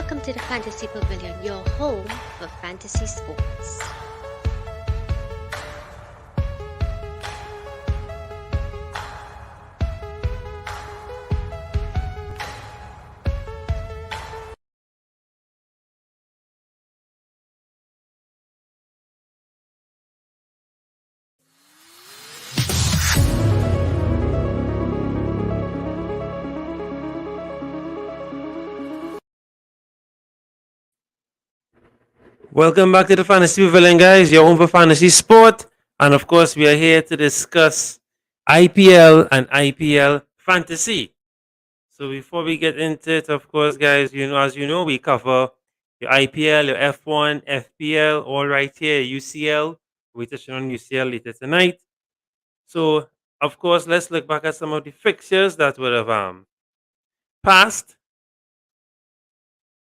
welcome to the Fantasy Pavilion, your home for fantasy sports. Welcome back to the Fantasy Pavilion, guys. Your home for fantasy sport, and of course, we are here to discuss IPL and IPL fantasy. So before we get into it, of course, guys, as you know, we cover your IPL, your F1, FPL, all right here, UCL. We touch on UCL later tonight. So, of course, let's look back at some of the fixtures that would have passed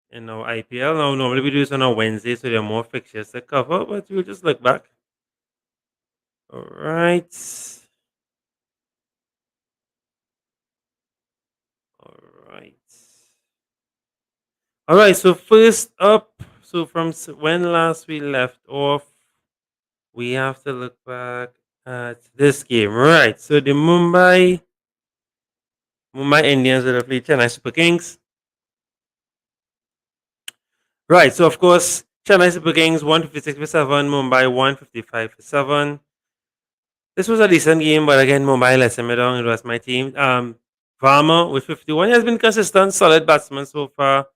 in our IPL. Now, normally we do this on a Wednesday, so there are more fixtures to cover, but we'll just look back. All right. All right. All right. So first up, so from when last we left off, we have to look back at this game. Right. So the Mumbai Indians would have played Chennai Super Kings. Right. So of course, Chennai Super Kings 156 for 7, Mumbai 155 for 7. This was a decent game, but again, Mumbai let me down. It was my team. Varma with 51. He has been consistent, solid batsman so far.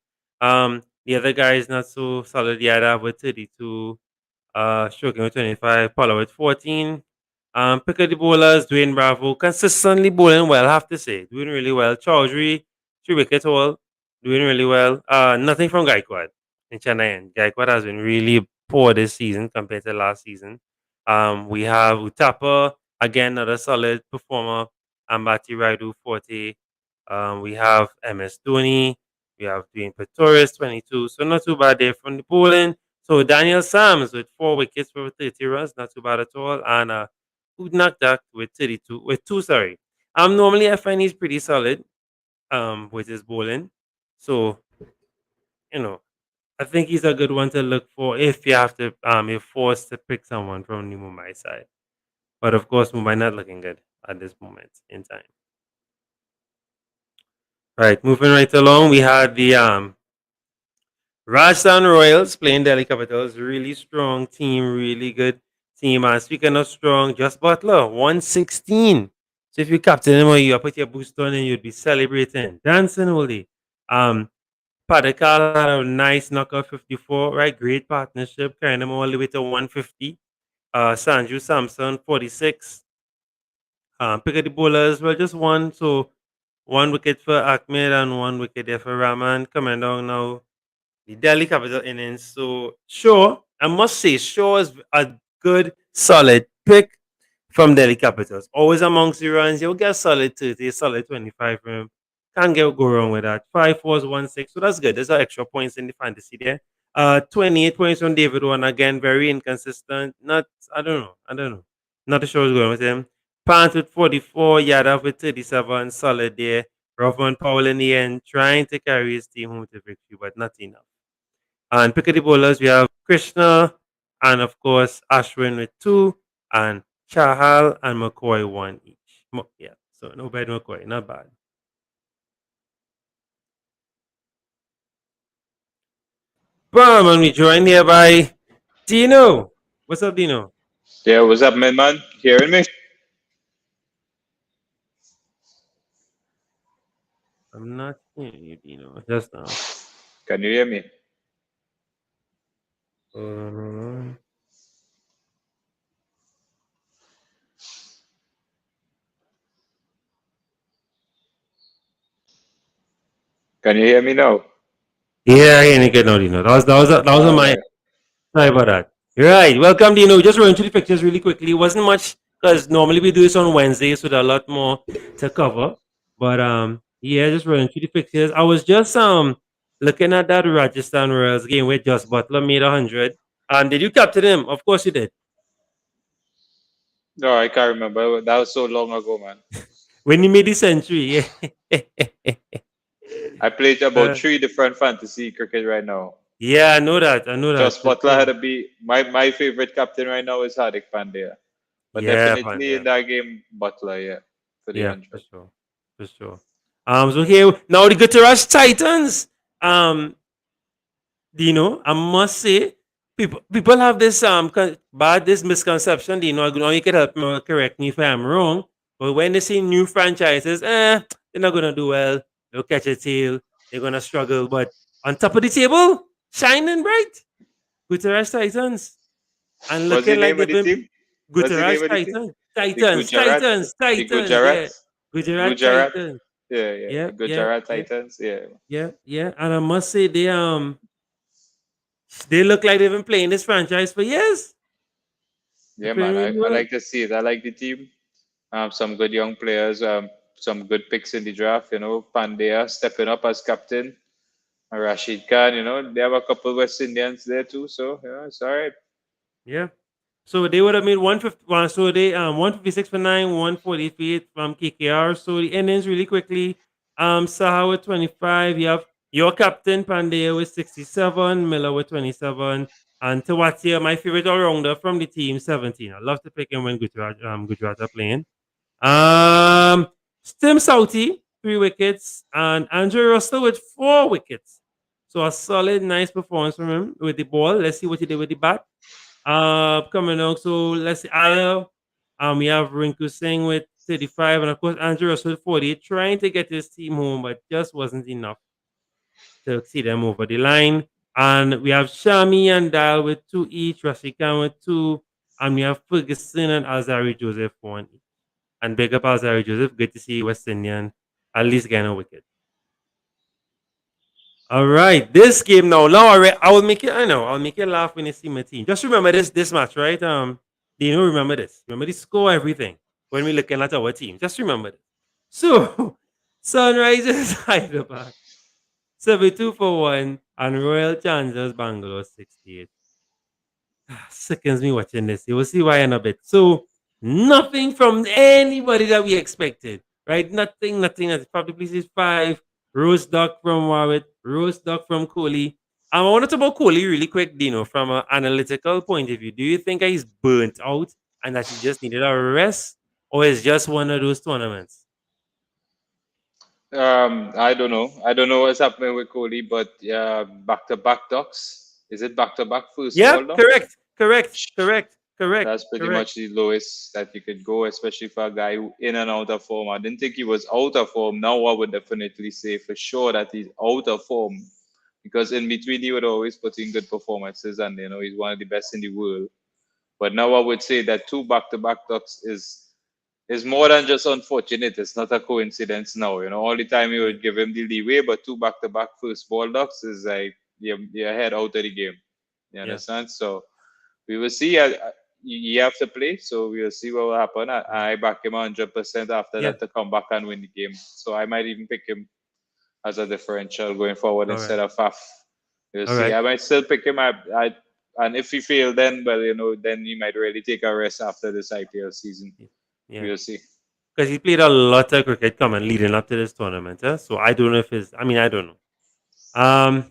The other guy is not so solid yet with 32. Stroking with 25. Paulo with 14. Pick of the bowlers, Dwayne Bravo, consistently bowling well, I have to say. Doing really well. Chaudhary, 3 wicket haul, doing really well. Nothing from Gaikwad in Chennai. And Gaikwad has been really poor this season compared to last season. We have Utapa, again, another solid performer. Ambati Raidu, 40. We have MS Dhoni. We have Dwayne Pretorius, 22. So not too bad there from the bowling. So Daniel Sams with 4 wickets for 30 runs, not too bad at all. And Udnakdak with 32, with two, sorry. Normally I find he's pretty solid with his bowling. So, you know, I think he's a good one to look for if you have to if forced to pick someone from the Mumbai side. But of course Mumbai not looking good at this moment in time. Right, moving right along, we had the Rajasthan Royals playing Delhi Capitals. Really strong team, really good team. And speaking of strong, Just Butler, 116. So if you captain him or you put your boost on and you'd be celebrating, dancing all day. Padikal had a nice knockout 54, right? Great partnership, carrying him all the way to 150. Sanju Samson, 46. Pick of the bowlers, well, just one. So 1 wicket for Ahmed and 1 wicket there for Rahman. Coming down now, the Delhi Capital innings. So sure, I must say, Shaw is a good, solid pick from Delhi Capitals. Always amongst the runs, you'll get solid 30, solid 25 from him. Can't go wrong with that. 5 4s, 1 6. So that's good. There's extra points in the fantasy there. 28 points from David One. Again, very inconsistent. Not I don't know. I don't know. Not sure what's going with him. Pant with 44, Yadav with 37, solid there. Rovman Powell in the end, trying to carry his team home to victory, but not enough. And pick of the bowlers, we have Krishna and of course Ashwin with 2 and Chahal and McCoy 1 each. Yeah, so no bad McCoy, not bad. Bam, and we joined here by Dino. What's up, Dino? Yeah, what's up, man? Hearing me? I'm not hearing you, Dino, just now. Can you hear me? Uh, Can you hear me now? yeah, I can now, Dino. That was on my. Alright. Sorry about that. Right. Welcome, Dino. Just running through the pictures really quickly. It wasn't much because normally we do this on Wednesdays, so there's a lot more to cover. But yeah, just running through the pictures. I was just looking at that Rajasthan Royals game where Just Butler made 100. Did you captain him? Of course you did. No, I can't remember. That was so long ago, man. When he made the century, yeah. I played about Uh, 3 different fantasy cricket right now. yeah, I know that. I know that Just for Butler had sure. to be my favorite captain right now is Hardik Pandya. But Yeah, definitely in Pandya. that game, Butler, yeah, for the Yeah, for 100. sure. For sure. So here now the Guterres Titans. Um, I must say, people have this bad this misconception. You can help me or correct me if I'm wrong. But when they see new franchises, they're not gonna do well. They'll catch a tail. They're gonna struggle. But on top of the table, shining bright, Guterres Titans, and What's the looking like name of they've the been team? What's the name Guterres of the team? Titans, The Titans, Gujarat, Titans, the Titans. Gujarat, Yeah, Gujarat Gujarat. Titans. Yeah, yeah, the Yeah, yeah, Gujarat yeah, Titans. Yeah, yeah, yeah. And I must say they look like they've been playing this franchise for years. They're yeah, playing man. really I well. like to see it. I like the team. Some good young players. Some good picks in the draft. Pandya stepping up as captain. Rashid Khan. They have a couple West Indians there too. So it's all right. Yeah. So they would have made 151. So they 156 for 9, 148 from KKR. So the innings really quickly. Saha with 25. You have your captain Pandey with 67, Miller with 27, and Tawatia, my favorite all rounder from the team, 17. I love to pick him when Gujarat are playing. Um Tim Southey, 3 wickets, and Andrew Russell with 4 wickets. So a solid, nice performance from him with the ball. Let's see what he did with the bat. Coming on. So let's see, Al. We have Rinku Singh with 35, and of course Andrew Russell with 40, trying to get his team home, but just wasn't enough to see them over the line. And we have Shami and Dal with 2 each, Rasikan with 2, and we have Ferguson and Azari Joseph 1 each. And big up Azari Joseph. Good to see West Indian at least getting a wicket. All right, this game now. Now I will make it. I know I'll make you laugh when you see my team. Just remember this match, right? Do you know? Remember this. Remember the score, everything. When we're looking at our team, just remember this. So, Sunrisers Hyderabad 72 for 1, and Royal Challengers Bangalore 68. Sickens me watching this. You will see why in a bit. So nothing from anybody that we expected, right? Nothing, nothing. Probably places 5. Roast duck from Warwick, roast duck from Kohli. I want to talk about Kohli really quick, Dino, from an analytical point of view. Do you think he's burnt out and that he just needed a rest, or is just one of those tournaments? I don't know. I don't know what's happening with Kohli, but yeah, back-to-back ducks. Is it back-to-back first Yeah, ball now? correct, correct, correct, correct, That's pretty correct. much the lowest that you could go, especially for a guy who in and out of form. I didn't think he was out of form. Now I would definitely say for sure that he's out of form because in between he would always put in good performances, and he's one of the best in the world. But now I would say that 2 back-to-back ducks is more than just unfortunate. It's not a coincidence now. All the time you Yeah, would give him the leeway, but 2 back-to-back first ball ducks is like you're head out of the game. You yeah, understand? So we will see. You have to play, so we will see what will happen. I back him 100% after yeah. that to come back and win the game. So I might even pick him as a differential going forward All right, instead of Faf. We'll all see. right. I might still pick him. And if he fail, then well, then he might really take a rest after this IPL season. Yeah. We'll see. Because he played a lot of cricket coming leading up to this tournament. So I don't know if his. I mean, I don't know.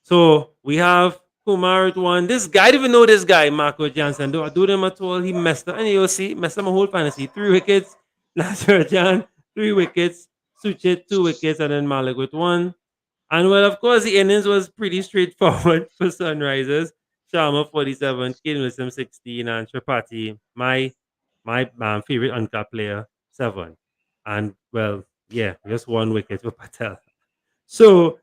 So we have Kumar at 1. This guy, I didn't even know this guy, Marco Jansen. Do them at all. He messed up. And you'll see, messed up my whole fantasy. 3 wickets. Nasser 3 wickets. Suchit 2 wickets. And then Malik with 1. And well, of course, the innings was pretty straightforward for Sunrisers. Sharma 47, Kane Wilson 16, and Tripathi, my favorite uncapped player, 7. And well, yeah, just 1 wicket for Patel. So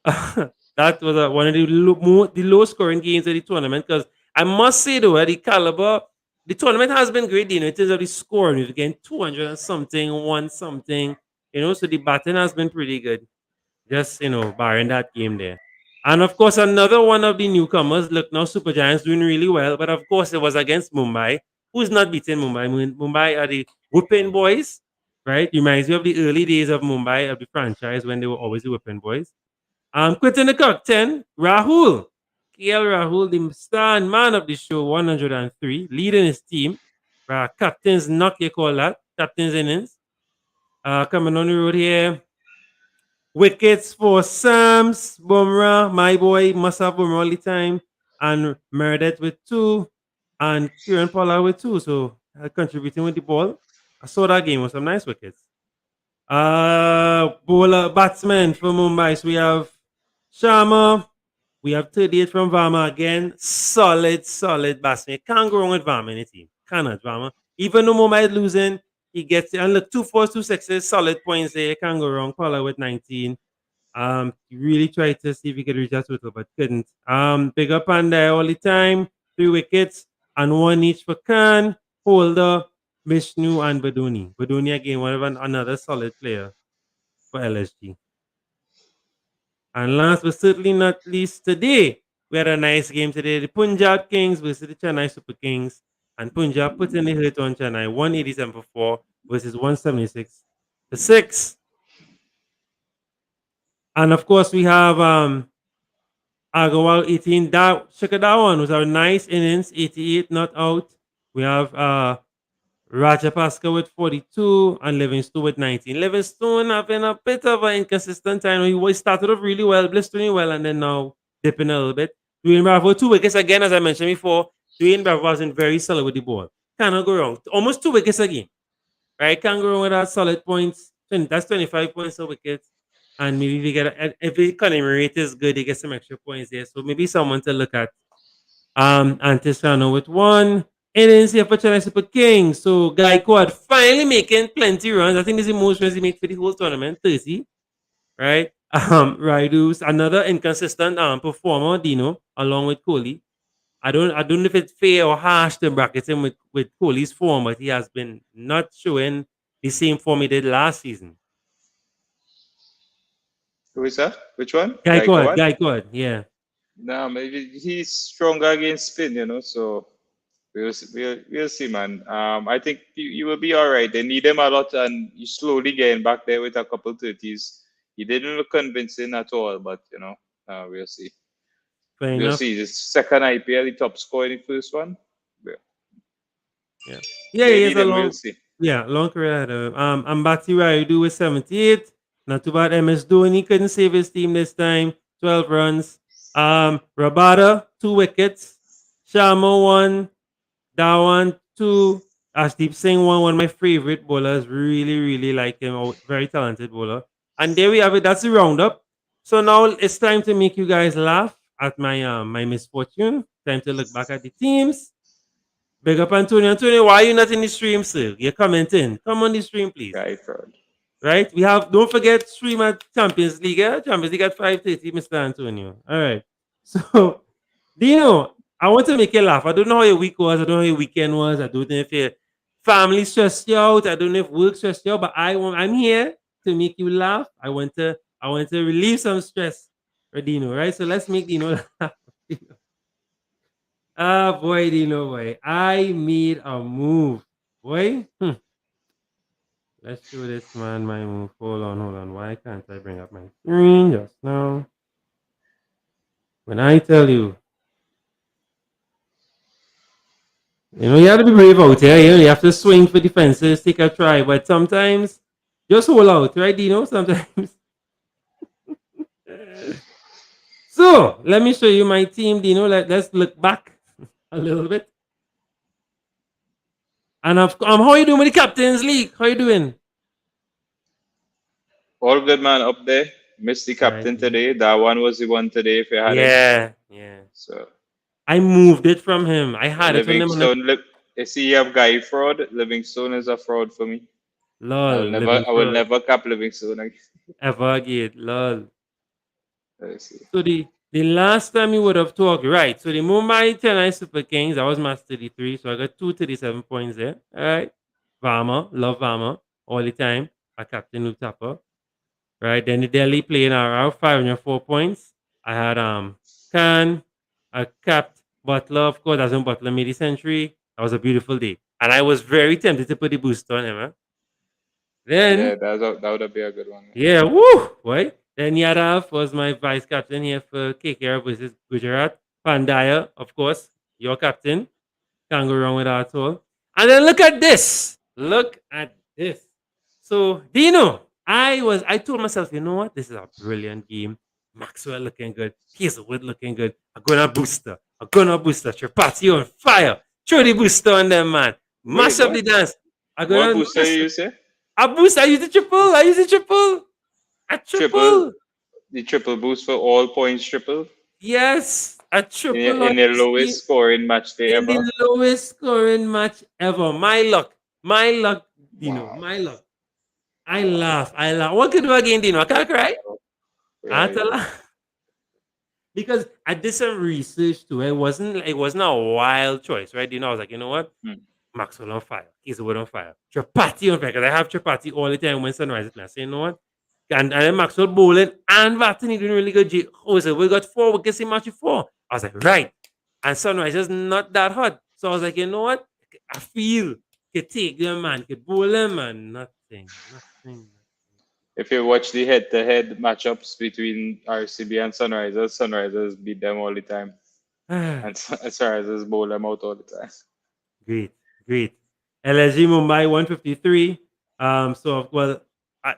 that was one of the low scoring games of the tournament because I must say though, the caliber, the tournament has been great, in terms of the scoring. We've gained 200 and something, one something, so the batting has been pretty good. Just, barring that game there. And of course, another one of the newcomers, look now, Super Giants doing really well. But of course, it was against Mumbai. Who's not beating Mumbai? I mean, Mumbai are the whooping boys, right? Reminds me of the early days of Mumbai, of the franchise, when they were always the whooping boys. Quitting the cock, 10, Rahul. KL Rahul, the star and man of the show, 103, leading his team. Captain's knock, you call that. Captain's innings. Coming on the road here. Wickets for Sams, Bumrah, my boy, must have Bumrah all the time, and Meredith with 2, and Kieran Pollard with 2. So contributing with the ball. I saw that game with some nice wickets. Bowler batsman for Mumbai. So we have Sharma. We have 38 from Varma again. Solid batsman. Can't go wrong with Varma in the team. Cannot Varma. Even though Mumbai is losing, he gets it. And look, 2 4s, 2 6s, solid points there. Can't go wrong. Pollard with 19. He really tried to see if he could reach that total, but couldn't. Big up on there all the time. 3 wickets and 1 each for Khan, Holder, Vishnu, and Baduni. Baduni again, another solid player for LSG. And last but certainly not least, today we had a nice game today. The Punjab Kings versus the Chennai Super Kings, and Punjab put in the hit on Chennai, 187 for 4 versus 176 for 6. And of course, we have Agarwal 18. That one was a nice innings, 88 not out. We have Rajapaksa with 42 and Livingstone with 19. Livingstone having a bit of an inconsistent time. He started off really well, blistering well, and then now dipping a little bit. Dwayne Bravo, 2 wickets again, as I mentioned before. Dwayne Bravo wasn't very solid with the ball. Cannot go wrong. Almost 2 wickets again. Right? Can't go wrong with that solid points. That's 25 points a wicket. And maybe if the economy rate is good, they get some extra points there. So maybe someone to look at. Antisano with 1. Innings here for Chennai Super Kings. So Gaikwad finally making plenty runs. I think this is the most runs he made for the whole tournament, 30. Right? Raidu's another inconsistent performer, Dino, along with Kohli. I don't know if it's fair or harsh to bracket him with Kohli's form, but he has been not showing the same form he did last season. Who is that? Which one? Gaikwad, yeah. Nah, maybe he's stronger against spin, so we'll see, man. I think you will be all right. They need him a lot, and you slowly getting back there with a couple 30s. He didn't look convincing at all, but we'll see. Fair We'll enough. see. The second IPL, the top score in the first one. Yeah, They he has need a him. long We'll see. long career ahead of him. Ambati Rayudu with 78. Not too bad. MS Dhoni couldn't save his team this time. 12 runs. Rabada, 2 wickets. Sharma, 1. Dhawan, 2. Ashdeep Singh, 1. One of my favorite bowlers. Really like him. Very talented bowler. And there we have it. That's the roundup. So now it's time to make you guys laugh at my misfortune. Time to look back at the teams. Big up Antonio. Antonio, why are you not in the stream, sir? You're commenting. Come on the stream, please. Right, fraud. Right? Don't forget, stream at Champions League. Champions League at 5:30, Mr. Antonio. All right. So, Dino, I want to make you laugh. I don't know how your week was. I don't know how your weekend was. I don't know if your family stressed you out. I don't know if work stressed you out, but I'm here to make you laugh. I want to relieve some stress for Dino, right? So let's make Dino laugh. Ah, boy, Dino, boy. I made a move. Boy. Let's show this man my move. Hold on. Why can't I bring up my screen just now? When I tell you, you have to be brave out here. You have to swing for defenses, take a try. But sometimes, just hold out, right, Dino? Sometimes. So, let me show you my team, Dino. Let's look back a little bit. And how are you doing with the Captain's League? How are you doing? All good, man. Up there. Missed the All right, captain today. That one was the one today if you had it. Yeah. So I moved it from him. I had it from him. Livingstone. You see, you have guy fraud. Livingstone is a fraud for me. Lol, I will never cap Livingstone again. ever again. Lol. Let's see. So the last time you would have talked, right? So the Mumbai Chennai Super Kings, I was match 33, so I got 237 points there. All right. Varma, love Varma all the time. A captain Luke Tapper. Right. Then the Delhi playing around 504 points. I had Khan, I capped Butler, of course, that's when Butler made the century. That was a beautiful day. And I was very tempted to put the boost on him. Huh? Then that would be a good one. yeah, woo! Boy. Then Yadav was my vice captain here for KKR versus Gujarat. Pandya, of course, your captain. Can't go wrong with that at all. And then look at this. Look at this. So, Dino, I told myself, you know what? This is a brilliant game. Maxwell looking good. Hazelwood looking good. I'm gonna booster. I'm gonna booster. Tripati on fire. Throw the booster on them, man. Wait, Mash up what? the dance. I'm What gonna booster mash you up. say? I boost. I use the triple. I use the triple. A Triple, triple. the triple boost for all points triple Yes. A triple on in the this team lowest scoring match day in ever. the lowest scoring match ever. My luck. My luck, Dino. Wow. My luck. I Wow. laugh. I laugh. What could do again, Dino? I can't cry. I have Right. to laugh. Because I did some research too. It wasn't a wild choice, right? I was like, you know what? Hmm. Maxwell on fire. Hazelwood on fire. Chapati on fire. Because I have chapati all the time when sunrise is playing. I say, you know what? And then Maxwell bowling and batting, he doing really good. Jose, we got 4 wickets in match 4. I was like, right. And sunrise is not that hot. So I was like, you know what? I feel could take them, man. Could bowl them, man. Nothing. Nothing. If you watch the head-to-head matchups between RCB and Sunrisers, Sunrisers beat them all the time, Nothing. and Sunrisers bowl them out all the time. Great, great. LSG Mumbai 153.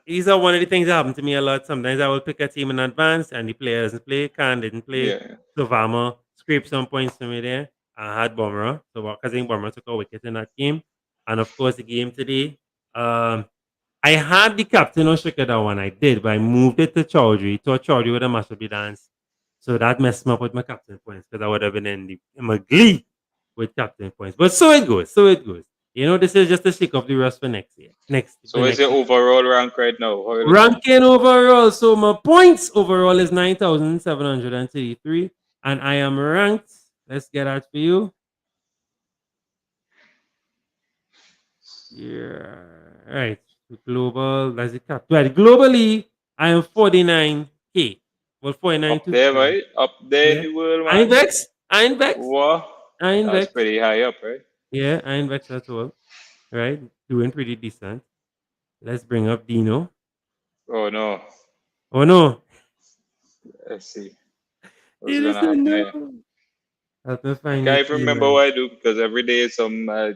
These are one of the things that happen to me a lot. Sometimes I will pick a team in advance and the player doesn't play, Khan didn't play. Yeah. So Vama scraped some points to me there. I had Bomber. So because I think Bomber took a wicket in that game. And of course, the game today. Um, I had the captain on Shikada one. I did, but I moved it to Chaudhry. Thought Chaudhry would have mashed up the dance. So that messed me up with my captain points because I would have been in my glee with captain points. But so it goes. So it goes. This is just a shake of the rust for next year. So For what's next your year. overall rank right now? How you looking? Ranking overall. So my points overall is 9,733. And I am ranked. Let's get that for you. Yeah. Right. Global. That's the cap. Right. Globally, I am 49K. Well, 49 Up to there, 3. right? Up there in Yeah. the world, I ain't man. vex. I ain't vex. Wow. I ain't That's vex. pretty high up, right? Yeah, I ain't vex at all. Right. Doing pretty decent. Let's bring up Dino. Oh no. Oh no. Let's see what's Dino gonna said happen no. here. Help me I find your can't even team, remember man. what I do because every day I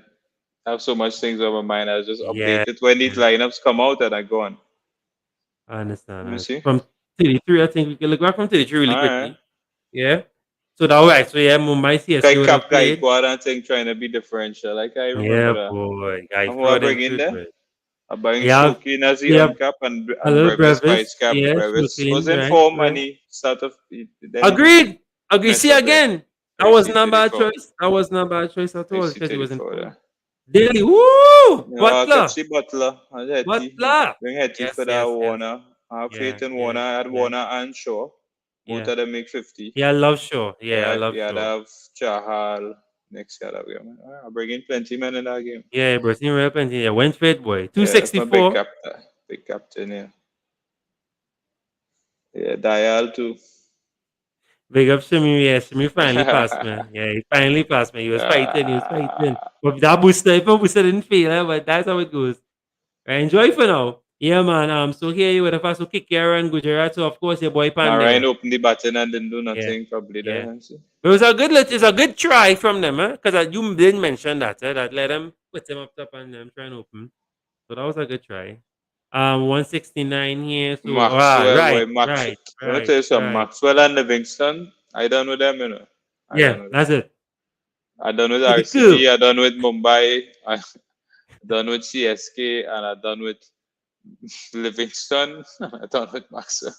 have so much things on my mind. I just Yeah. update it when these lineups come out and I go on. I understand. Let me see. From 33, I think we can look back from 33 really All right. quickly. Yeah. So that right. So yeah, Mumbai Guy CSK would have Cap Guy played. Quad and thing trying to be differential. Like I remember Yeah, that. boy. Guy And who I fraud and bring in truth, there? boy. I bring You have Smokey in as the we have uncap a and little Brevis Brevis. Vice Cap. Yeah, Brevis was smoking, in right? form and Right. he started then he Agreed. Agreed. mess See up there. again. That was not a bad AC34. choice. That was not a bad choice at all because he was in AC34 form. there. Daily. Woo! I'll catch Butler. the Butler and Hetty. Butler. Bring Hetty Yes, for that yes, yes. Warner. I have Yeah, faith in yeah, Warner. I had yeah, Warner and Shaw. Both yeah. of them make 50. Yeah, I love Shaw. Yeah, I Yeah, love we had Shaw. have Chahal next year. I'll bring in plenty men in that game. Yeah, Brazilian Real Penty. Yeah, went fit, boy. Yeah, that's my big 264. captain. Big captain, yeah. Yeah, Dial too. Big up Shimi. Yeah, Shimi finally passed, man. Yeah, he finally passed, man. He was fighting. He was fighting. But that booster, if a booster didn't fail, but that's how it goes. Right, enjoy for now. Yeah, man. So here you would have also kick and Gujarat. So of course your boy Ryan Pandya. opened the button and didn't do Yeah, nothing probably yeah. there. It was it's a good try from them, because you didn't mention that, that let them put him up top and them try and open. So that was a good try. 169 here. So Maxwell, boy, Let me right, tell you something. right. Maxwell and Livingston, I done with them, I Yeah, done with them. that's it. I done with Pretty cool. RCB, I done with Mumbai, I done with CSK, and I done with Livingston, I done with Maxwell.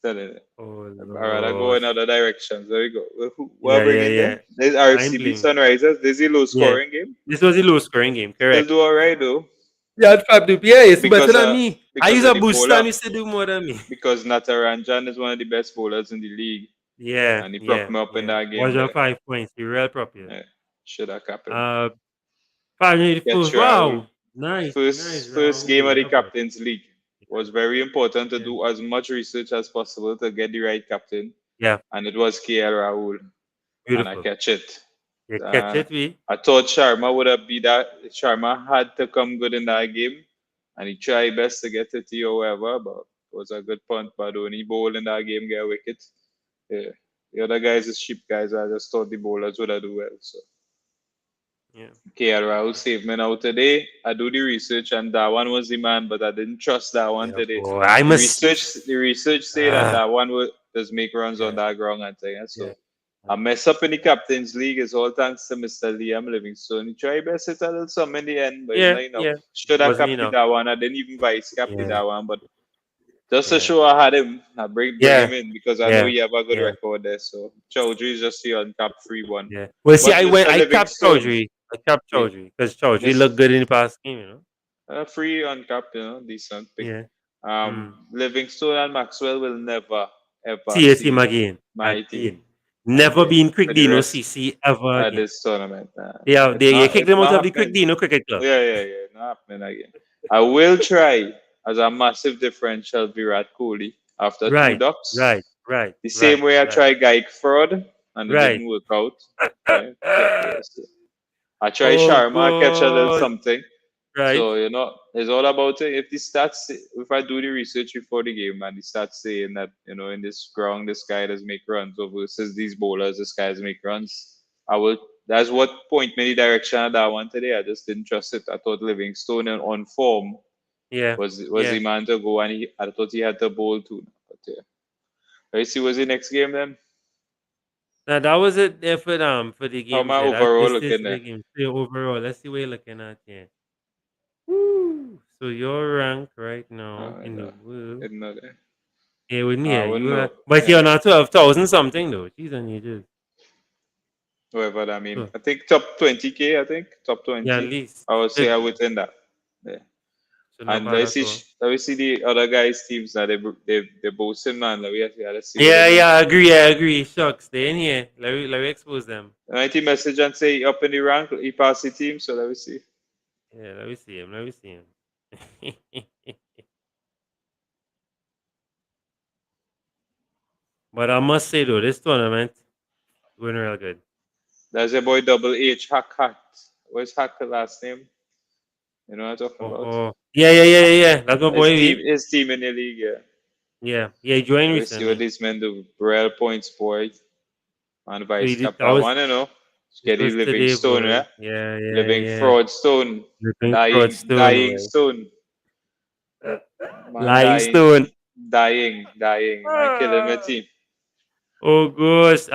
Telling you. Oh I'd rather go Lord. in other directions. There we go. What Yeah, I bring yeah, in yeah. there? There's I ain't RCB bling. Sunrisers. This is a low Yeah. scoring game. This was a low scoring game, Still correct. do alright though. Yeah, Fab Dupe. Yeah, it's better Because than me. I use of a the booster and bowler. you still do more than me. Because Nataranjan is one of the best bowlers in the league. Yeah, And he propped yeah, me up in yeah. that game Was your there. 5 points? You real proper. Yeah. Should have kept him. Uh 584. Catch Raul. Wow. Nice, nice, First game Rahul. of the Yeah, boy. Captain's League. Was very important to Yeah. do as much research as possible to get the right captain. Yeah. And it was KL Rahul. And I Beautiful. catch it. You catch it, we. I thought Sharma would have be that. Sharma had to come good in that game. And he tried best to get it or whatever, but it was a good punt. But when he bowled in that game, get a wicket. Yeah. The other guys is cheap guys. I just thought the bowlers would have do well. So Yeah. Rahul saved me now today. I do the research and that one was the man, but I didn't trust that one Yeah, today. boy. I must. The research say that Ah, that one will does make runs on yeah, that ground and thing. yeah. So I mess up in the captain's league. It's all thanks to Mr. Liam Livingstone. He tried best it a little some in the end, but it's Yeah, not enough. yeah. Should have Wasn't captained enough. that one. I didn't even vice captain Yeah, that one, but just to yeah, show I had him, I bring yeah, him in because I know yeah, he have a good yeah, record there. So Chaudhry is just here on cap free one. yeah. Well, see, But Mr. I capped Livingstone, Chaudhry. I capped yeah, Chaudhry because Chaudhry Miss looked good in the past game, you know? free on cap, decent pick. Yeah. Mm. Livingstone and Maxwell will never ever See see him again. my team Again. Never again been for Quick the Dino rest CC ever of again. this tournament. Yeah, It's you not kicked them out of the Quick happening. Dino Cricket Club. Yeah, not happening again. I will try as a massive differential Virat Kohli after two Right, ducks. right, right, The same right, way I right, tried Gaik Fraud and it right. didn't work out. Right? Yeah. So I try Oh, Sharma, catch a little God. something. Right. So, it's all about it. If the stats, if I do the research before the game and the stats saying that, in this ground, this guy does make runs, or versus these bowlers, this guy does make runs, I will, that's what point me the direction of that one today. I just didn't trust it. I thought Livingstone on form Yeah, was yeah. the man to go, and I thought he had the bowl too. But yeah. Let's see, what's the next game then? Now that was it there for the How am games I there. overall This looking for the there? game. So overall, let's see what you're looking at here. Woo. So your rank right now I in the know. world. Didn't know that. Yeah, with me, I yeah, wouldn't you are, know. but Yeah. you're not 12,000 something though. Jeez, and you just Whatever that mean. so I think top 20K, I think. Top yeah, at 20. least I would say I good. within that. Yeah. So not And bad at all. let me see the other guys' teams that they boasting, man. Let's see what Yeah, they're doing. yeah, I agree. Shucks, they in here. Let me expose them. And I think message and say up in the rank, he passed the team, so let me see. Yeah, let me see him. Let me see him. But I must say though, this tournament going real good. That's your boy Double H Hack Hat. What's Hack last name? You know what I'm talking Oh, about? oh. Yeah. That's my boy V. His team in the league, yeah. Yeah, he joined Let me see what recently. these men do. Real points, boy. And So he vice did cap. that I was want to know. this Get the was living today, stone, boy. yeah? Living Yeah. fraud stone. Looking fraud stone, Dying boy. stone. Man Lying dying. stone. Dying. Man killing my team. Oh gosh.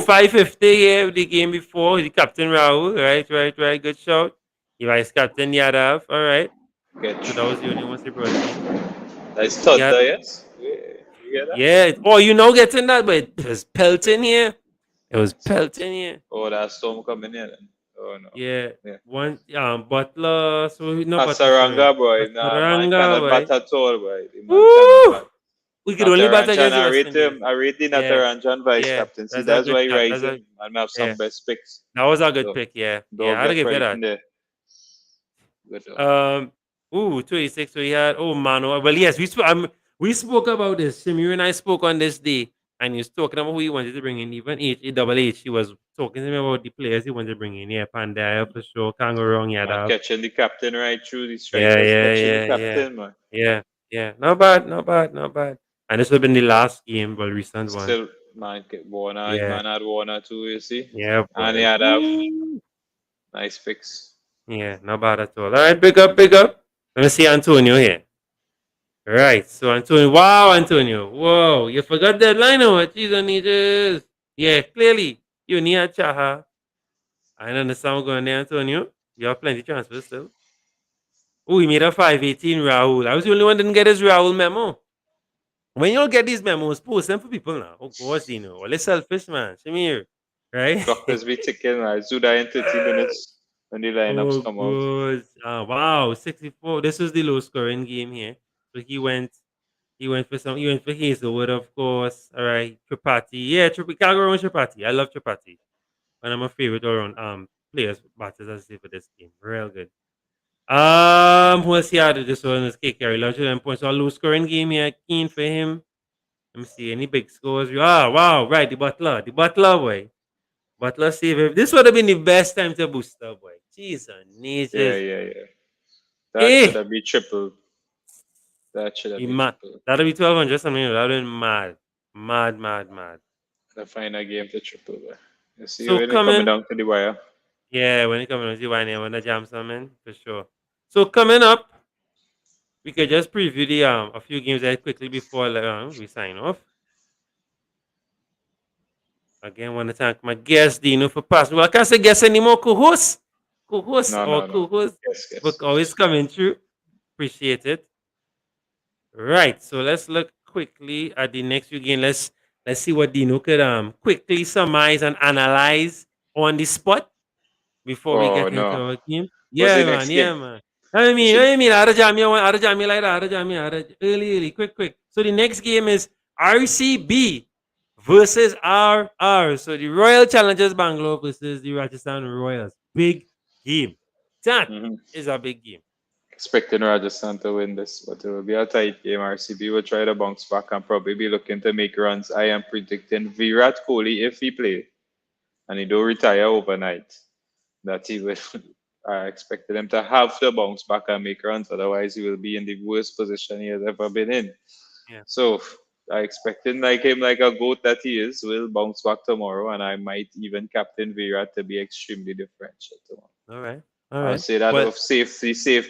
550 yeah, the game before. The captain Rahul. Right. Good shout. The vice captain Yadav. All right. So that was the only ones he brought in. That's Yeah. thunder, yes? Yeah, you get that? Yeah. Oh, getting that, but it was pelting here. It was pelting here. Oh, that storm coming in. Oh, no. Yeah. Yeah. One Butler. So not Butler, sorry. Hasaranga, boy. Nah, man Hasaranga, cannot bat boy. at all, boy. The man cannot Woo! bat. We could only bat Nataranjan, against the I West rate Indies. him. I rate the Yeah. Nataranjan vice Yeah. captaincy. That's a That's good why he shot. rise him. And have Yeah. some best picks. That was a good So pick, yeah. don't I had to get give you that. frightened there. Good job. 26. So he had Mano. Well, yes, we spoke about this. Shamir and I spoke on this day, and he was talking about who he wanted to bring in. Even H. He was talking to me about the players he wanted to bring in. Yeah, Pandya for sure. Can't go wrong. Man, Yadav. catching the captain right through the Yeah, strikers, yeah, catching the yeah, yeah, captain, man. yeah. Not bad. And this would have been the last game, but recent one. Still, man, get Warner. Yeah, Man had Warner too, you see. yeah, And he boy. had have Woo. nice picks. Yeah, not bad at all. All right, big up. Let me see Antonio here. Right, so Antonio. Wow, Antonio. Whoa, you forgot that line or what? Jeez, Anita's. Yeah, clearly. You need a Chaha. I understand what's going there, Antonio. You have plenty of transfers still. Oh, he made a 518 Rahul. I was the only one that didn't get his Rahul memo. When you get these memos, post them for people now. Oh, gosh, you know. Well, it's selfish, man. Shamir. Right? Clockers be ticking, right? Do that in 30 minutes when the lineups Oh, come out. good. Wow, 64. This was the low scoring game here. So he went for Hazelwood, of course. All right. Tripathi. Yeah, can't go wrong with Tripathi. I love Tripathi. One of my favorite all around players, batters, I say, for this game. Real good. Who else he had? This one is KK. Large them points. So a low scoring game here. Keen for him. Let me see. Any big scores? Wow. Right. The Butler. Boy. Butler save. This would have been the best time to boost up, boy. Jeez and natures. Yeah. That should Eh. have been triple. That should have He been mad. triple. That'll be 1200 something. That'll be mad. Mad. The final game to triple. You see So when it coming coming. down to the wire. Yeah, when it comes to the wine, I want to jam some in for sure. So coming up, we could just preview the a few games there quickly before we sign off. Again, want to thank my guest Dino for passing. Well, I can't say guest anymore. Co-host No, or no, no. co-host, Yes, but yes. always coming through. Appreciate it. Right. So let's look quickly at the next few games. Let's see what Dino could quickly surmise and analyze on the spot before we Oh get into no. our game. What's the Yeah, man. next game? Yeah, man. I We mean, should. I mean, Arajami like that. Early, quick. So the next game is RCB versus RR. So the Royal Challengers Bangalore versus the Rajasthan Royals. Big game. That Mhm. is a big game. Expecting Rajasthan to win this, but it will be a tight game. RCB will try to bounce back and probably be looking to make runs. I am predicting Virat Kohli, if he play and he don't retire overnight, that he will. I expected him to have to bounce back and make runs. Otherwise, he will be in the worst position he has ever been in. Yeah. So I expecting like him, like a goat that he is, will bounce back tomorrow, and I might even captain Virat to be extremely differential tomorrow. All right. All I'll right. say that Well, of safe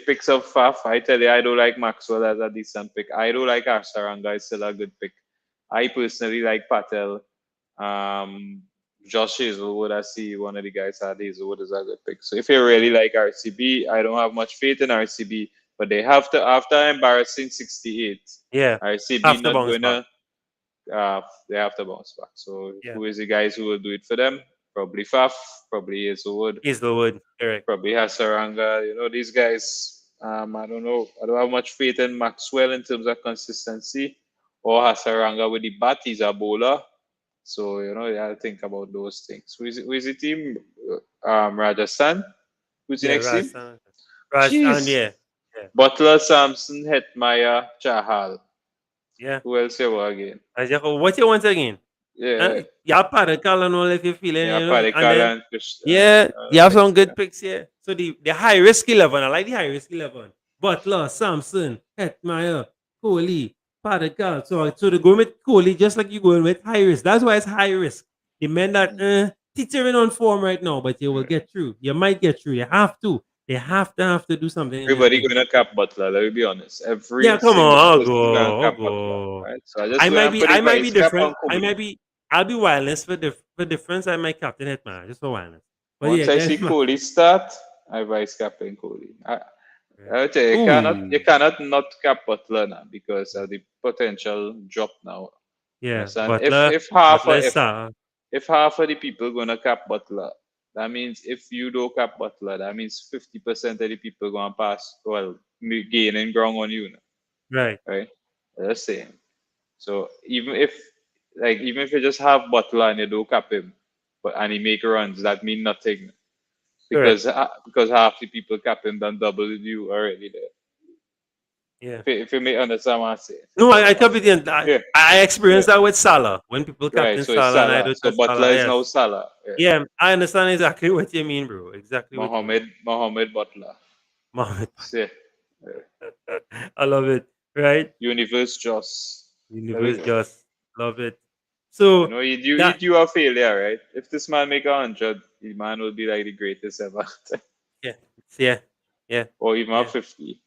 picks of Faf. I tell you, I do like Maxwell as a decent pick. I do like Asharanga is still a good pick. I personally like Patel. Um, Josh Hazelwood, I see one of the guys had Hazelwood is a good pick. So if you really like RCB, I don't have much faith in RCB, but they have to, after embarrassing 68, yeah. RCB Have to not bounce going back. to, they have to bounce back. So Yeah. who is the guys who will do it for them? Probably Faf, probably Hazelwood, Hazelwood. Correct. probably Hasaranga. You know, these guys, I don't know. I don't have much faith in Maxwell in terms of consistency or Hasaranga with the bat. He's a bowler. So, you know, you have to think about those things. Who is the team? Rajasthan. Who's the Yeah, next team? Rajasthan. Rajasthan, Jeez. yeah. Yeah. Butler, Samson, Hetmaya, Chahal. Yeah. Who else you were again? What you want again? Yeah. Yeah, Parakal and all if you're feeling, Yeah, and Padikal then and Krish, yeah, you have some next good year. picks here. So the high risk 11, I like the high risk 11. Butler, Samson, Hetmeyer, Kohli, Parakal. So they go with Kohli just like you going with high risk. That's why it's high risk. The men that teetering on form right now, but you will get through. You might get through. You have to. They have to do something in this Everybody game. going to cap Butler. Let me be honest. Yeah, Every come on, single I'll person going to go, I'll cap Butler, go. right? So I just go and put the I might be vice cap different. on Kohli. I'll be wireless for difference. I might captain it, man, just for wireless. But yeah, Once I get see it, man. Kohli start, I vice captain Kohli. I would say you Ooh, cannot not cap Butler now because of the potential drop now. yeah, Understand? Butler, Butler, star, If half of the people gonna cap Butler, that means if you don't cap Butler, that means 50% of the people gonna pass. Well, gaining ground on you, now, right? right? That's the same. So even if you just have Butler and you don't cap him, but and he make runs, that mean nothing Correct. because half the people cap him done double you already there. Yeah. If you may understand what I'm saying. No, I completely. Yeah, I yeah. experienced that with Salah when people Right. captain So it's Salah and I Salah. do So test Butler Salah. is now Yes. Salah. Yeah. Yeah, I understand exactly what you mean, bro. Exactly what you mean. Mohammed Butler. Mohammed, Yeah. Yeah. I love it. Right? Universe Joss. There we Universe go. just love it. You So know, you that do a failure, right? If this man make 100, the man will be like the greatest ever, yeah, yeah, yeah, or even a yeah. 50.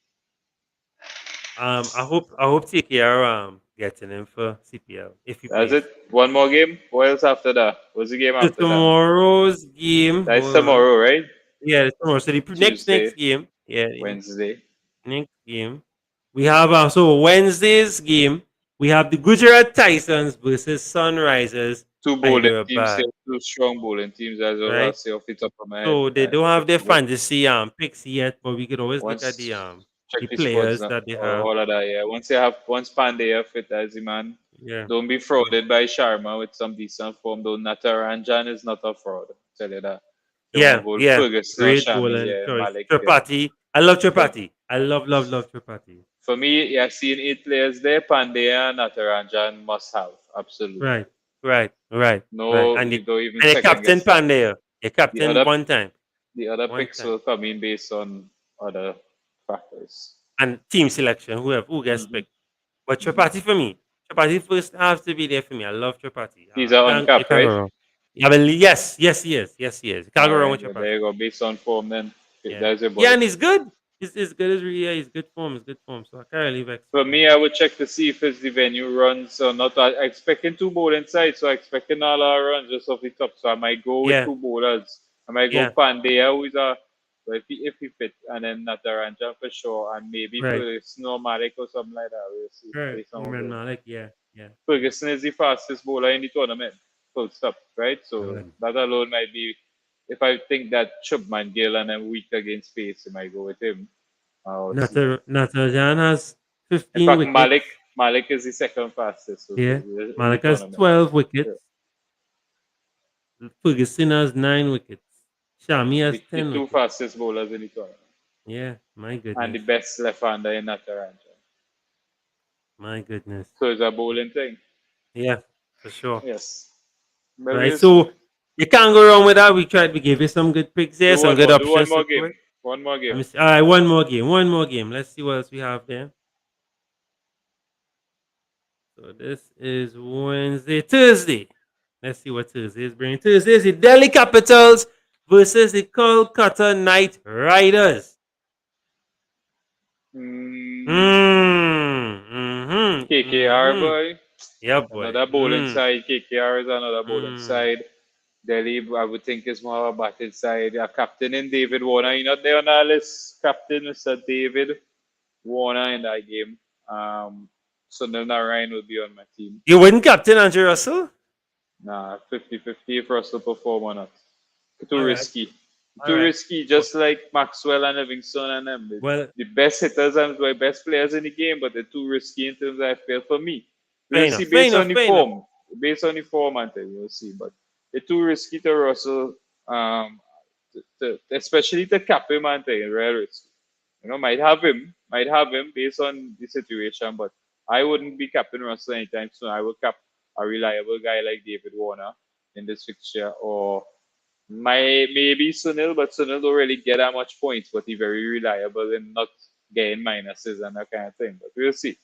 I hope TKR getting in for CPL if he That's plays. it. One more game. What else after that? What's the game So after that? tomorrow's game, That's hold on. tomorrow, right? Yeah, it's tomorrow. So the next Tuesday, game, yeah, Wednesday. next game. We have so Wednesday's game. We have the Gujarat Titans versus Sunrisers Two bowling teams here, Hyderabad, two strong bowling teams as well. I'll right? say off the top of my head. So they Right? don't have their But fantasy picks yet, but we could always look at once check the the squads players now, that they or have. all of that. Yeah. Once Pandey fit as the man, Yeah, don't be frauded by Sharma with some decent form. Though Nataranjan is not a fraud. Tell you that. If you want to hold yeah. Ferguson or Great Shami, bowling yeah, choice. Malik. Yeah. Tripathi. I love For, Tripathi. I love Tripathi. for me, yeah, seeing 8 players there, Pandey and Nataranjan must have absolutely. Right, right. No, And you don't even the second captain guess that. Pandey. The The captain other one time. the other One picks time. will come in based on other factors. And team selection, who gets Hmm. picked. But Hmm. Tripathi for me. Tripathi first has to be there for me. I love Tripathi. These are Can't you uncapped, can't right? go wrong. I believe yes, yes, he is. Yes, he is. Can't All go wrong right, with your well, there you process. go. Based on form, then Yeah. that's your Yeah, boy. and he's good. He's good as yeah, he's good form. He's good form. So I can't really vex For with him. me, I would check to see if it's the venue runs or not. I expecting two bowl inside, so I expecting all our runs just off the top. So I might go with Yeah, two bowlers. I might go yeah, Pandey, who is a well, if he fit, and then Nataranja for sure, and maybe right, Ferguson or Malik or something like that. We'll see right. based on what Imran goes. Malik, yeah, yeah, yeah. Ferguson is the fastest bowler in the tournament. Full stop, right? So Good. that alone might be. If I think that Chubman Gill and I'm weak against pace, I might go with him. I'll see. Natarajan has In 15 fact, wickets. Malik is the second fastest Yeah. in the Malik has tournament. 12 Yeah. wickets. Ferguson has 9 wickets. Shami has The 10 two wickets. fastest bowlers in the tournament. Yeah, my And the goodness. best left-hander in Nataranja. My goodness. So it's a bowling thing. Yeah, for sure. Yes. But Right. we'll see. So you can't go wrong with that. We tried to give you some good picks there, Do some one good more. Do one options to more go game. with. One more Let game. me see. All right, one more game. One more game. Let's see what else we have there. So this is Wednesday, Thursday. Let's see what Thursday is bringing. Thursday is the Delhi Capitals versus the Kolkata Knight Riders. KKR Mm-hmm. boy. Yeah, boy. Another bowling side. KKR is another bowling side. Delhi, I would think, is more of a batting side. A captain in David Warner. You're not there on our list. Captain Mr. David Warner in that game. Sunil Narayan will be on my team. You wouldn't captain Andrew Russell? Nah, 50-50 if Russell perform or not. Too All right. risky. All Too right. risky, just like Maxwell and Livingston and them. Well, The best hitters and the best players in the game, but they're too risky in terms of FPL for me. fair We'll see enough. Fair based on enough. the Fair enough. form. Based on the form, and then we'll see. But they're too risky to Russell, especially to cap him and thing, rare risky. Might have him based on the situation, but I wouldn't be capping Russell anytime soon. I would cap a reliable guy like David Warner in this fixture, or maybe Sunil, but Sunil don't really get that much points, but he's very reliable and not getting minuses and that kind of thing. But we'll see.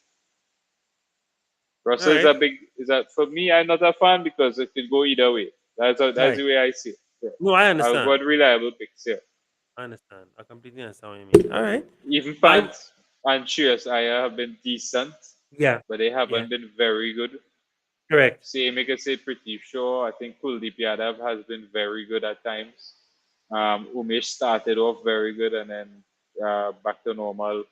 All Russell is right. a big is that for me. I'm not a fan because it could go either way. That's Right. the way I see it. Yeah. No, I I've understand. got reliable picks here. I understand. I completely understand what you mean. All right. Even I Pant and Cheers, I have been decent, yeah. but they Yeah. haven't been very good. Correct. Same, I could say pretty sure. I think Kuldeep Yadav has been very good at times. Umesh started off very good and then back to normal.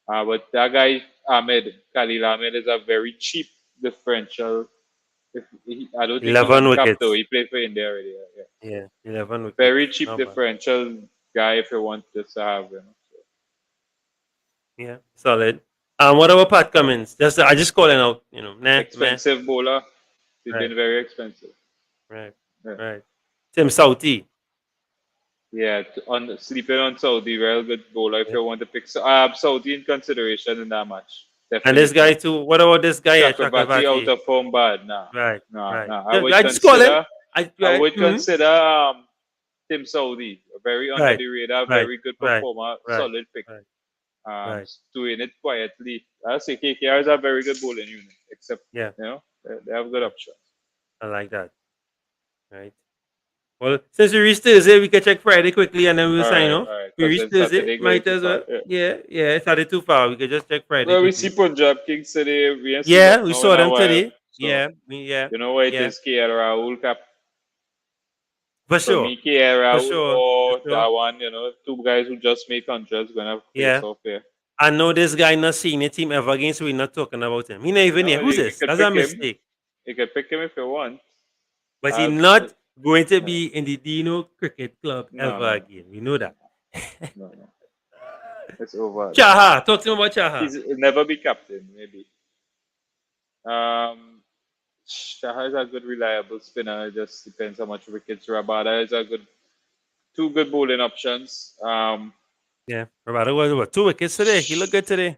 But that guy, Khalil Ahmed, is a very cheap differential. I don't think he 11 went cap though. wickets. He played for India already. Yeah. Yeah. 11 Very wickets. cheap Not bad. differential guy if you want just to have him. So, Yeah. Solid. What about Pat Cummins? I just calling out. Nah, meh. expensive bowler. He's Right. been very expensive. Right. Yeah. Right. Tim Southey. Yeah, on sleeping on Saudi, real good bowler if Yeah. you want to pick Saudi in consideration in that match. And this guy Definitely. too. What about this guy at Chakrabarti out Chakravarti? of form bad. Nah, Right. nah, Right. nah. I just call him. I Right. would consider Tim Saudi a very under Right. the radar, Right. very good Right. performer, Right. solid pick. Right. Right. Doing it quietly. I say KKR is a very good bowling unit, except Yeah. they have good options. I like that. Right. Well, since we reached Thursday, we can check Friday quickly and then we'll sign off. All right, We because reached then Thursday, Saturday going might too as far. well. Yeah. Yeah, yeah, it's not too far. We could just check Friday Well, we see quickly. Punjab Kings today. We ain't seen Yeah, we Lucknow in saw a them while, today. so Yeah, you know what it yeah. is. KL Rahul cap For for sure. me. KL For Rahul sure. For or sure. that one. Two guys who just make hundreds gonna face Yeah. off here. I know this guy not seen a team ever again, so we're not talking about him. He not even No, here. Who's you this? could That's a pick him. mistake. You could pick him if you want. But he Uh, not going to no, be in the Dino Cricket Club no, ever no, again. We know that. no. It's over. Chaha. Talk to him about Chaha. He'll never be captain. Maybe. Shah is a good reliable spinner. It just depends how much wickets. Rabada is a two good bowling options. Yeah. Roberto was what, 2 wickets today. He looked good today.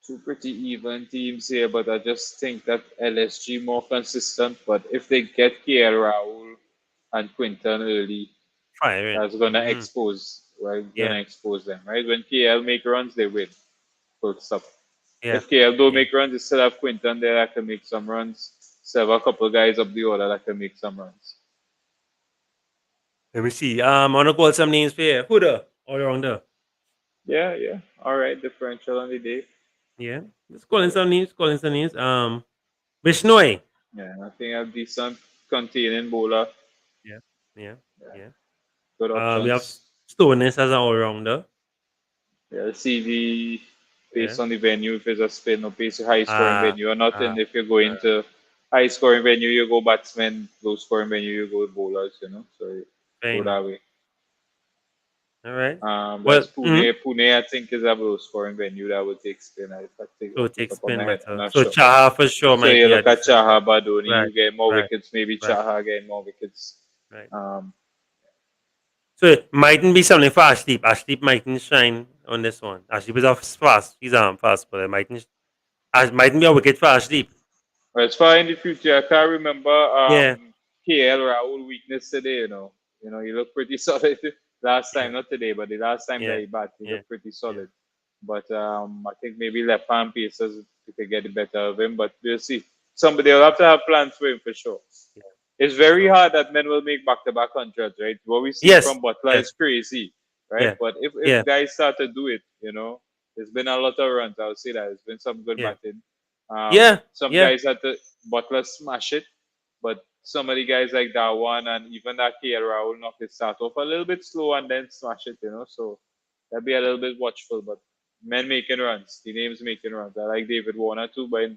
Two pretty even teams here, but I just think that LSG more consistent. But if they get KL Rahul and Quinton early, Firing. that's gonna expose. Right, Yeah. gonna expose them. Right, when KL make runs, they win. Full stop. Yeah. If KL don't Yeah. make runs, they still have Quinton there that can make some runs. So I have a couple guys up the order that can make some runs. Let me see. I want to call some names for you. Who the all around there? Yeah, yeah. All right, differential on the day. Yeah, just calling some names. Calling some names. Bishnoi. Yeah, I think a decent containing bowler. Yeah, yeah, yeah. Good We have options. Stones as an all rounder. Yeah, CV Yeah. based on the venue, if it's a spin or based high scoring Ah, venue or nothing. ah, If you're going to high scoring venue, you go batsmen. Low scoring venue, you go bowlers. So you fair go enough. that way. All right. That's Well, Pune. Pune, I think, is a low scoring venue that would take spin. If I take so off the take top of spin my head, I'm matter. not So sure. Chaha for sure So might you be a look at decent Chaha show. Badoni, Right, you get more right, wickets. Maybe right, Chaha getting more wickets. right. Um, So it mightn't be something for Ashdeep. Ashdeep mightn't shine on this one. Ashdeep is off fast. He's fast, but it mightn't be a wicket for Ashdeep. As far in the future, I can't remember Yeah, KL Rahul weakness today. He looked pretty solid last yeah, time, not today, but the last time that yeah, he batted, he yeah, looked pretty yeah, solid. But I think maybe left hand pacers could get the better of him. But we'll see. Somebody will have to have plans for him for sure. yeah, It's for very sure. hard that men will make back-to-back hundreds, right? What we see Yes, from Butler yes, is crazy, right? yeah, But if yeah, guys start to do it, there's been a lot of runs. I would say that there's been some good yeah, batting. yeah, Some yeah, guys had to Butler smash it, but some of the guys like that one and even that KL Rahul knock his start off a little bit slow and then smash it. So that'd be a little bit watchful. But men making runs, the names making runs. I like David Warner too, but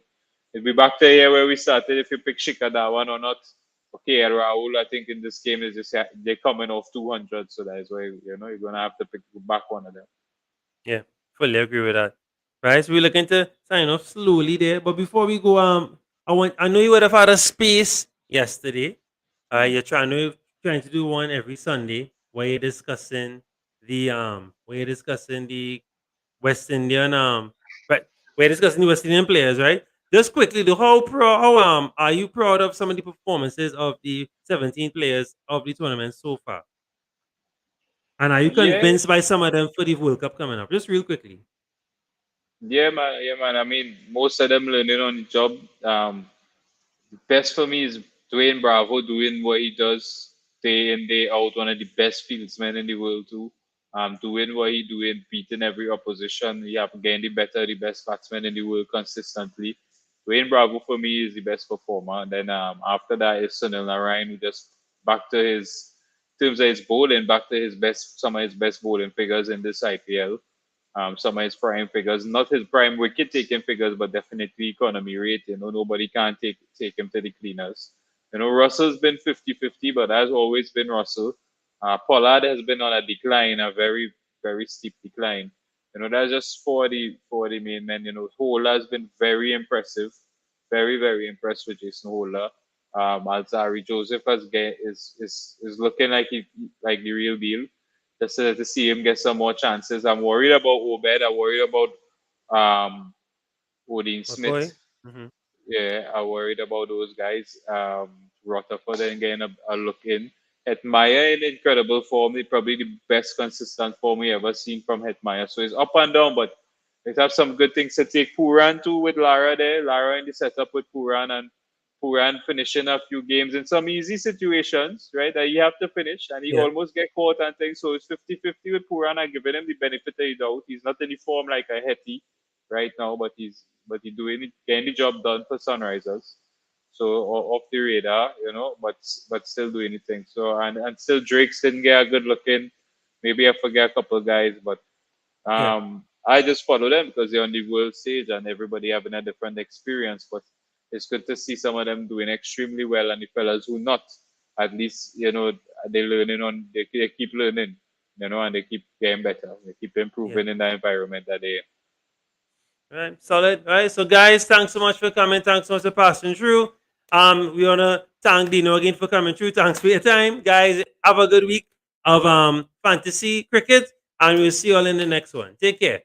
if we back to here where we started, if you pick Shika that one or not, okay, Rahul, I think in this game is just they're coming off 200, so that is why you're gonna have to pick back one of them. yeah. Fully agree with that. Right, so we're looking to sign off slowly there. But before we go, I know you would have had a space yesterday. Mm. You're trying to do one every Sunday where you're discussing the West Indian right we're discussing the West Indian players, right? Just quickly, the how are you proud of some of the performances of the 17 players of the tournament so far? And are you Yeah, convinced by some of them for the World Cup coming up? Just real quickly. yeah, man, yeah, man. I mean, most of them learning on the job. Best for me is Dwayne Bravo doing what he does day in, day out, one of the best fieldsmen in the world too. Doing what he doing, beating every opposition. Yeah, getting the better, the best batsman in the world consistently. Dwayne Bravo for me is the best performer. And then after that is Sunil Narayan, who just back to his in terms of his bowling, back to his best some of his best bowling figures in this IPL. Some of his prime figures, not his prime wicket taking figures, but definitely economy rate. Nobody can take him to the cleaners. Russell's been 50-50, but has always been Russell. Pollard has been on a decline, a very, very steep decline. That's just for the main men. Holder has been very impressive, very, very impressed with Jason Holder. Alzari Joseph is looking like the real deal. Just to see him get some more chances. I'm worried about Obed. I'm worried about Odin McCoy? Smith. Mm-hmm. Yeah, I'm worried about those guys. Rutherford and getting a look in. Hetmeyer in incredible form. Probably the best consistent form we ever seen from Hetmeyer. So it's up and down, but they have some good things to take. Puran too with Lara there. Lara in the setup with Puran and Puran finishing a few games in some easy situations, right? That you have to finish and he Yeah, almost get caught and things. So it's 50-50 with Puran. I'm giving him the benefit of the doubt. He's not in the form like a Hetty right now, but he's doing it, getting the job done for Sunrisers. So off the radar, but still doing anything. So and still Drake's didn't get a good look in. Maybe I forget a couple of guys, but yeah, I just follow them because they're on the world stage and everybody having a different experience. But it's good to see some of them doing extremely well, and the fellas who not, at least they keep learning, and they keep getting better. They keep yeah. improving in the environment that they in. Right, solid. Right, so guys, thanks so much for coming. Thanks so much for passing through. We wanna thank Dino again for coming through. Thanks for your time, guys. Have a good week of fantasy cricket, and we'll see you all in the next one. Take care.